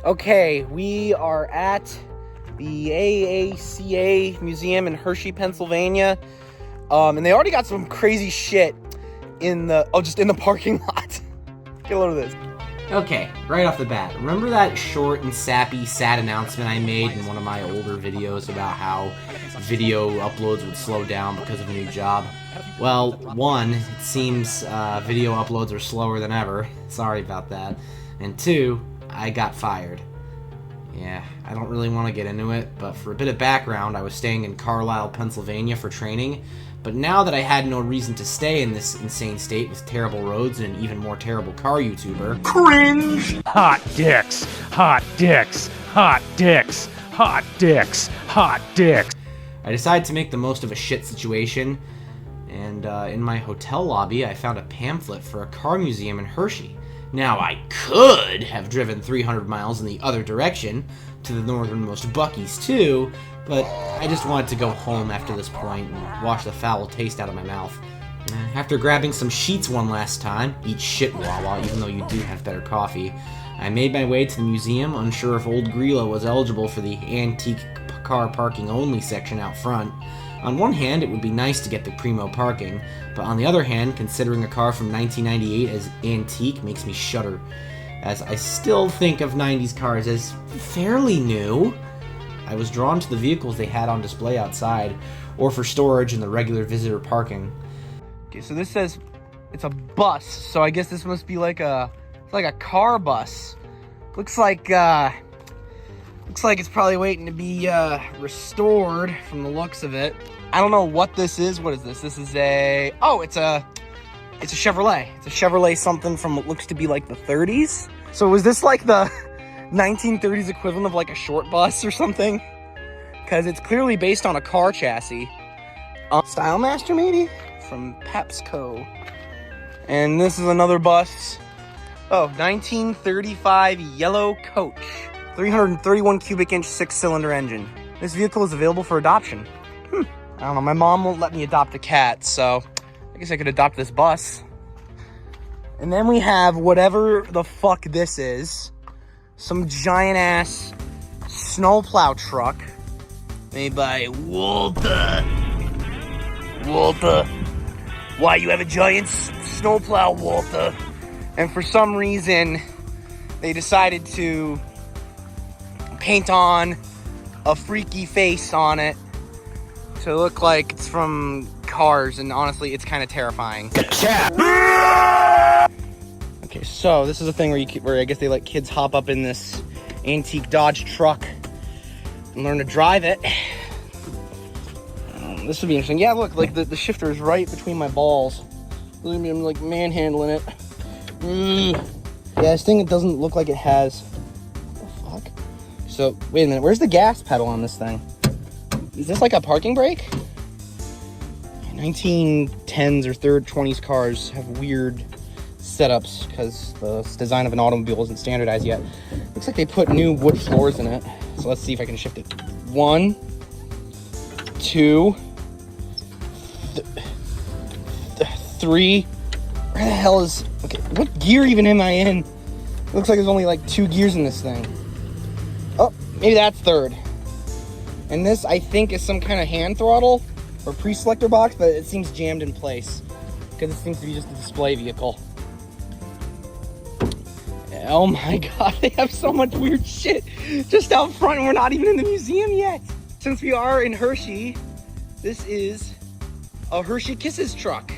Okay, we are at the AACA Museum in Hershey, Pennsylvania. And they already got some crazy shit in the, just in the parking lot. Get a load of this. Okay, right off the bat, remember that short and sappy, sad announcement I made in one of my older videos about how video uploads would slow down because of a new job? Well, one, it seems video uploads are slower than ever. Sorry about that. And two, I got fired. Yeah, I don't really want to get into it, but for a bit of background, I was staying in Carlisle, Pennsylvania for training. But now that I had no reason to stay in this insane state with terrible roads and an even more terrible car YouTuber... Cringe! Hot dicks! Hot dicks! Hot dicks! Hot dicks! Hot dicks! I decided to make the most of a shit situation, and in my hotel lobby I found a pamphlet for a car museum in Hershey. Now I could have driven 300 miles in the other direction, to the northernmost Buc-ee's too, but I just wanted to go home after this point and wash the foul taste out of my mouth. After grabbing some sheets one last time, eat shit Wawa, even though you do have better coffee, I made my way to the museum, unsure if old Grillo was eligible for the antique car parking only section out front. On one hand, it would be nice to get the primo parking, but on the other hand, considering a car from 1998 as antique makes me shudder, as I still think of 90s cars as fairly new. I was drawn to the vehicles they had on display outside, or for storage in the regular visitor parking. Okay, so this says it's a bus, so I guess this must be like a car bus. Looks like it's probably waiting to be restored from the looks of it. I don't know what this is. What is this? This is a it's a Chevrolet. It's a Chevrolet something from what looks to be like the 30s. So was this like the 1930s equivalent of like a short bus or something? Because it's clearly based on a car chassis. Style Master maybe? From Pepsico. And this is another bus. Oh, 1935 yellow coach. 331 cubic inch 6-cylinder engine. This vehicle is available for adoption. I don't know, my mom won't let me adopt a cat, so I guess I could adopt this bus. And then we have whatever the fuck this is. Some giant ass snowplow truck made by Walter. Walter. Why you have a giant snowplow, Walter? And for some reason, they decided to paint on a freaky face on it to look like it's from Cars, and honestly, it's kind of terrifying. Okay, so this is a thing where I guess they let kids hop up in this antique Dodge truck and learn to drive it. This would be interesting. Yeah, look, like the shifter is right between my balls. Look at me, I'm like manhandling it. Yeah, this thing, it doesn't look like it has. What the fuck? So, wait a minute, where's the gas pedal on this thing? Is this like a parking brake? 1910s or 20s cars have weird setups because the design of an automobile isn't standardized yet. Looks like they put new wood floors in it. So let's see if I can shift it. 1, 2, 3. Where the hell is... Okay, what gear even am I in? It looks like there's only like 2 gears in this thing. Oh, maybe that's 3rd. And this, I think, is some kind of hand throttle or pre-selector box, but it seems jammed in place because it seems to be just a display vehicle. Oh my god, they have so much weird shit just out front, and we're not even in the museum yet. Since we are in Hershey, this is a Hershey Kisses truck.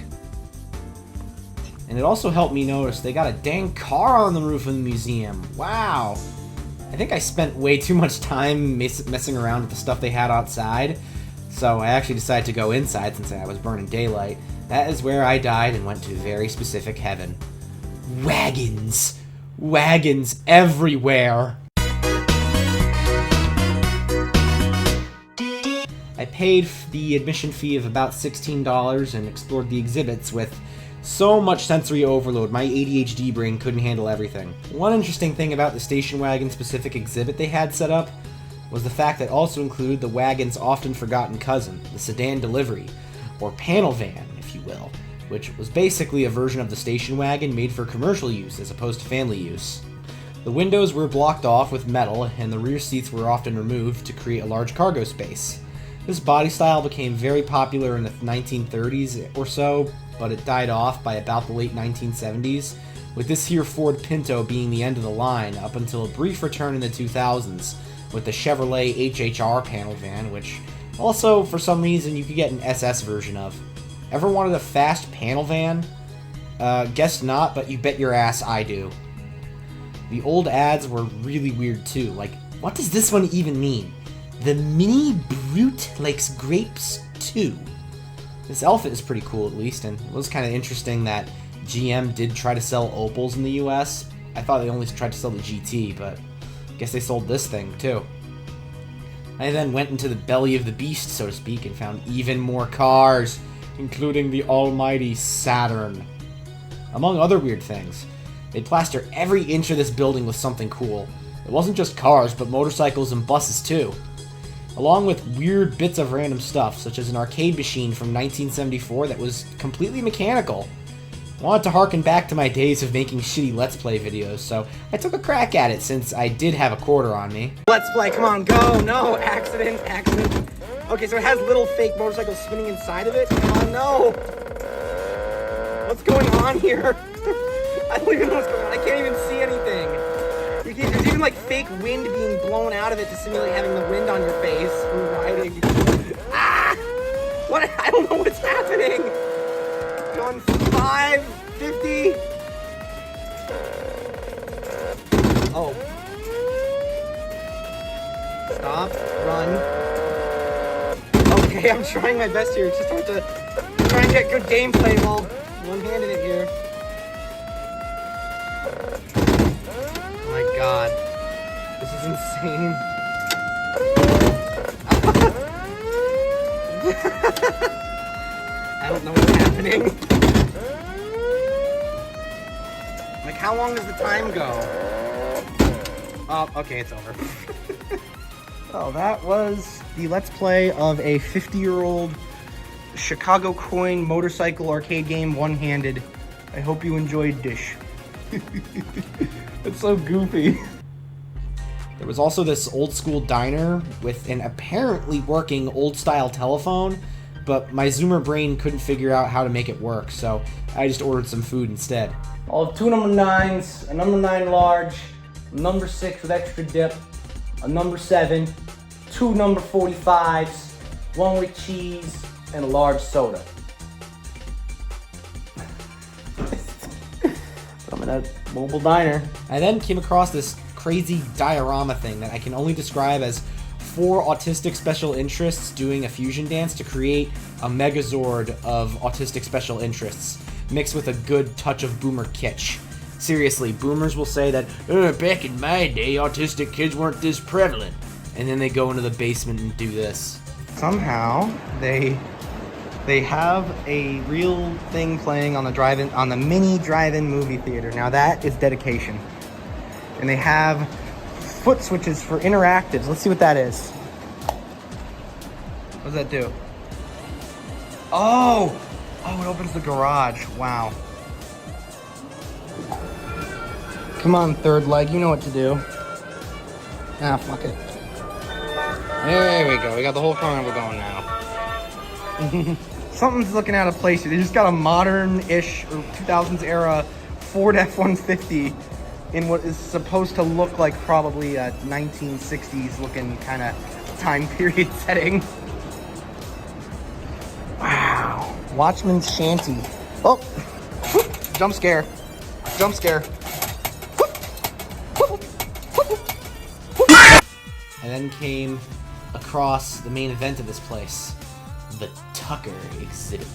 And it also helped me notice they got a dang car on the roof of the museum. Wow. I think I spent way too much time messing around with the stuff they had outside, so I actually decided to go inside since I was burning daylight. That is where I died and went to very specific heaven. Wagons! Wagons everywhere! I paid the admission fee of about $16 and explored the exhibits with so much sensory overload, my ADHD brain couldn't handle everything. One interesting thing about the station wagon specific exhibit they had set up was the fact that it also included the wagon's often forgotten cousin, the sedan delivery, or panel van, if you will, which was basically a version of the station wagon made for commercial use as opposed to family use. The windows were blocked off with metal, and the rear seats were often removed to create a large cargo space. This body style became very popular in the 1930s or so, but it died off by about the late 1970s, with this here Ford Pinto being the end of the line up until a brief return in the 2000s with the Chevrolet HHR panel van, which also, for some reason, you could get an SS version of. Ever wanted a fast panel van? Guess not, but you bet your ass I do. The old ads were really weird too, like, what does this one even mean? The Mini Brute likes grapes too. This elephant is pretty cool at least, and it was kind of interesting that GM did try to sell Opals in the US. I thought they only tried to sell the GT, but I guess they sold this thing too. I then went into the belly of the beast, so to speak, and found even more cars, including the almighty Saturn. Among other weird things, they'd plaster every inch of this building with something cool. It wasn't just cars, but motorcycles and buses too. Along with weird bits of random stuff, such as an arcade machine from 1974 that was completely mechanical. I wanted to harken back to my days of making shitty Let's Play videos, so I took a crack at it since I did have a quarter on me. Let's play, come on, go! No, accident. Okay, so it has little fake motorcycles spinning inside of it? Come on, no! What's going on here? I don't even know what's going on. I can't even see anything. There's even like fake wind being blown out of it to simulate having the wind on your face when riding. Ah! What? I don't know what's happening. Going 550. Oh. Stop. Run. Okay, I'm trying my best here. It's just hard to try and get good gameplay while one-handed it here. Oh my god. This is insane. I don't know what's happening. Like, how long does the time go? Oh, okay, it's over. Oh, that was the Let's Play of a 50-year-old Chicago coin motorcycle arcade game, one-handed. I hope you enjoyed Dish. It's so goofy. There was also this old school diner with an apparently working old style telephone, but my Zoomer brain couldn't figure out how to make it work, so I just ordered some food instead. I'll have 2 number 9s, a number 9 large, a number 6 with extra dip, a number 7, 2 number 45s, 1 with cheese, and a large soda. I'm in a mobile diner. I then came across this crazy diorama thing that I can only describe as 4 autistic special interests doing a fusion dance to create a megazord of autistic special interests, mixed with a good touch of boomer kitsch. Seriously, boomers will say that, back in my day, autistic kids weren't this prevalent. And then they go into the basement and do this. Somehow, they have a real thing playing on the mini drive-in movie theater. Now that is dedication. And they have foot switches for interactives. Let's see what that is. What does that do? Oh, it opens the garage. Wow. Come on, third leg, you know what to do. Ah, fuck it. There we go, we got the whole carnival going now. Something's looking out of place here. They just got a modern-ish, or 2000s era Ford F-150 in what is supposed to look like probably a 1960s looking kind of time period setting. Wow. Watchman's Shanty. Oh! Jump scare. Jump scare. I then came across the main event of this place, the Tucker exhibit,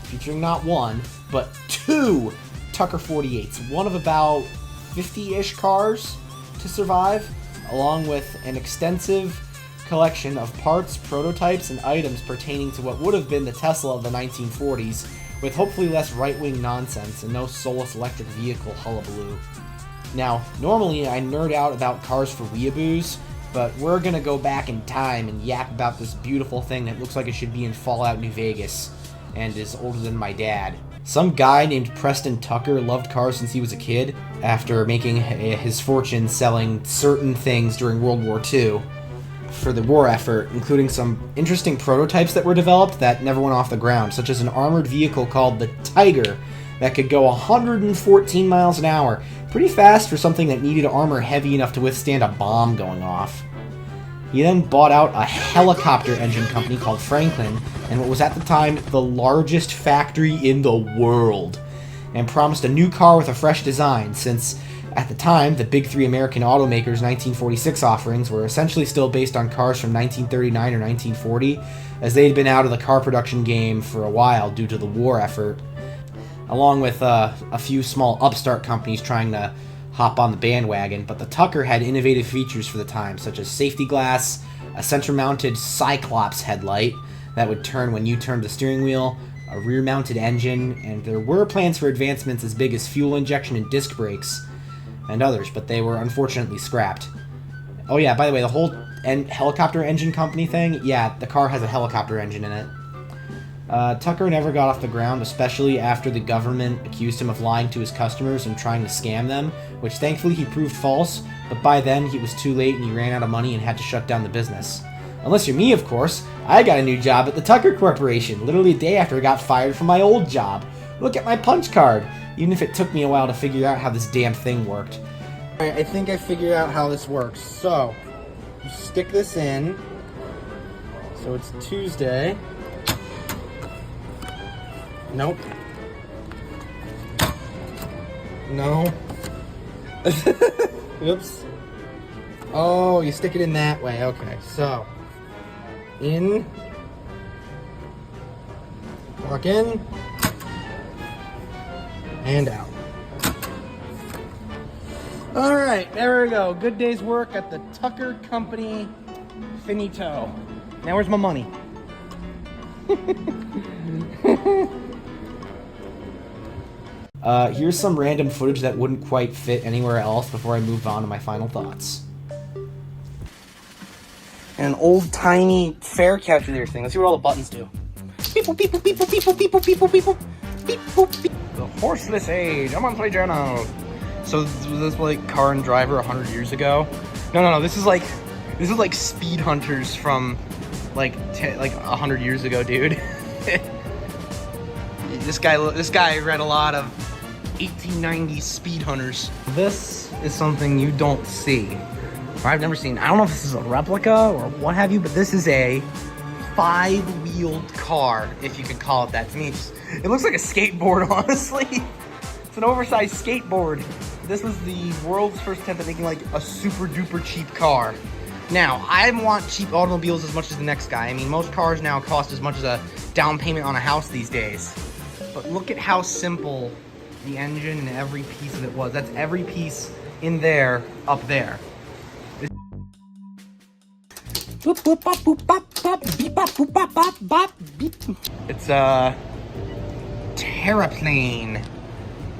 featuring not 1, but 2 Tucker 48s, one of about 50-ish cars to survive, along with an extensive collection of parts, prototypes, and items pertaining to what would have been the Tesla of the 1940s, with hopefully less right-wing nonsense and no soulless electric vehicle hullabaloo. Now, normally I nerd out about cars for weeaboos, but we're gonna go back in time and yap about this beautiful thing that looks like it should be in Fallout New Vegas and is older than my dad. Some guy named Preston Tucker loved cars since he was a kid, after making his fortune selling certain things during World War II for the war effort, including some interesting prototypes that were developed that never went off the ground, such as an armored vehicle called the Tiger that could go 114 miles an hour, pretty fast for something that needed armor heavy enough to withstand a bomb going off. He then bought out a helicopter engine company called Franklin, and what was at the time the largest factory in the world, and promised a new car with a fresh design, since at the time the big three American automakers' 1946 offerings were essentially still based on cars from 1939 or 1940, as they had been out of the car production game for a while due to the war effort, along with a few small upstart companies trying to hop on the bandwagon. But the Tucker had innovative features for the time, such as safety glass, a center-mounted Cyclops headlight that would turn when you turned the steering wheel, a rear-mounted engine, and there were plans for advancements as big as fuel injection and disc brakes, and others, but they were unfortunately scrapped. Oh yeah, by the way, the whole helicopter engine company thing, yeah, the car has a helicopter engine in it. Tucker never got off the ground, especially after the government accused him of lying to his customers and trying to scam them, which thankfully he proved false, but by then he was too late and he ran out of money and had to shut down the business. Unless you're me, of course. I got a new job at the Tucker Corporation, literally a day after I got fired from my old job. Look at my punch card, even if it took me a while to figure out how this damn thing worked. Alright, I think I figured out how this works. So, you stick this in. So it's Tuesday. Nope. No. Oops. Oh, you stick it in that way. Okay, so. In. Lock in. And out. Alright, there we go. Good day's work at the Tucker Company. Finito. Now where's my money? Here's some random footage that wouldn't quite fit anywhere else before I move on to my final thoughts. An old-timey fare calculator thing. Let's see what all the buttons do. Beep, boop, beep, boop, beep, boop, beep, boop, beep, boop, beep, boop, beep, boop. Beep, boop, beep. The horseless age. I'm on play journal. So was this like Car and Driver 100 years ago? No. This is like Speed Hunters from like 100 years ago, dude. This guy read a lot of 1890s Speed Hunters. This is something you don't see. Or I've never seen. I don't know if this is a replica or what have you, but this is a 5-wheeled car, if you could call it that. To me, it looks like a skateboard, honestly. It's an oversized skateboard. This was the world's first attempt at making like a super duper cheap car. Now, I want cheap automobiles as much as the next guy. I mean, most cars now cost as much as a down payment on a house these days. But look at how simple the engine and every piece of it was. That's every piece in there, up there. It's a terraplane.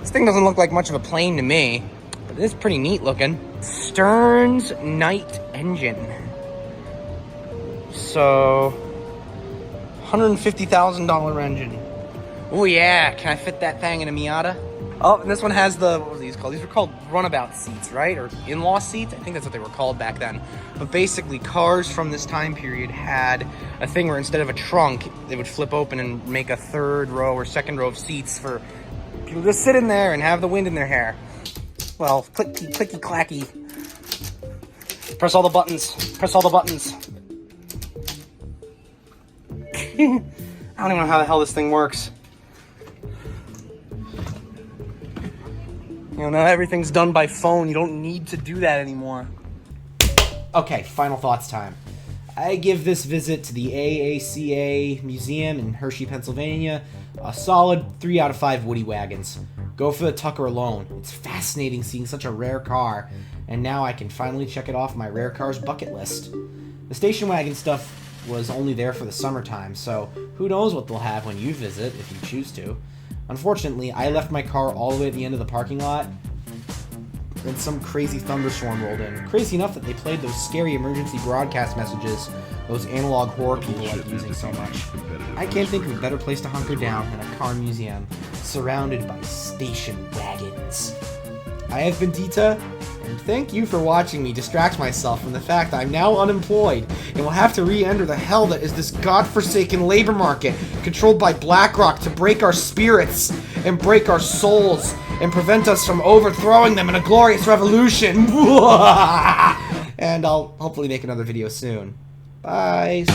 This thing doesn't look like much of a plane to me, but it is pretty neat looking. Stern's Night engine. So, $150,000 engine. Oh yeah, can I fit that thing in a Miata? Oh, and this one has the, what were these called? These were called runabout seats, right? Or in-law seats? I think that's what they were called back then. But basically, cars from this time period had a thing where instead of a trunk, they would flip open and make a third row or second row of seats for people to just sit in there and have the wind in their hair. Well, clicky, clicky, clacky. Press all the buttons. Press all the buttons. I don't even know how the hell this thing works. You know, now everything's done by phone. You don't need to do that anymore. Okay, final thoughts time. I give this visit to the AACA Museum in Hershey, Pennsylvania, a solid 3 out of 5 Woody wagons. Go for the Tucker alone. It's fascinating seeing such a rare car, and now I can finally check it off my rare cars bucket list. The station wagon stuff was only there for the summertime, so who knows what they'll have when you visit, if you choose to. Unfortunately, I left my car all the way at the end of the parking lot, Then some crazy thunderstorm rolled in. Crazy enough that they played those scary emergency broadcast messages those analog horror people like using so much. I can't think of a better place to hunker down than a car museum surrounded by station wagons. I have been Dita, and thank you for watching me distract myself from the fact that I'm now unemployed and will have to re-enter the hell that is this godforsaken labor market controlled by BlackRock to break our spirits and break our souls and prevent us from overthrowing them in a glorious revolution. And I'll hopefully make another video soon. Bye.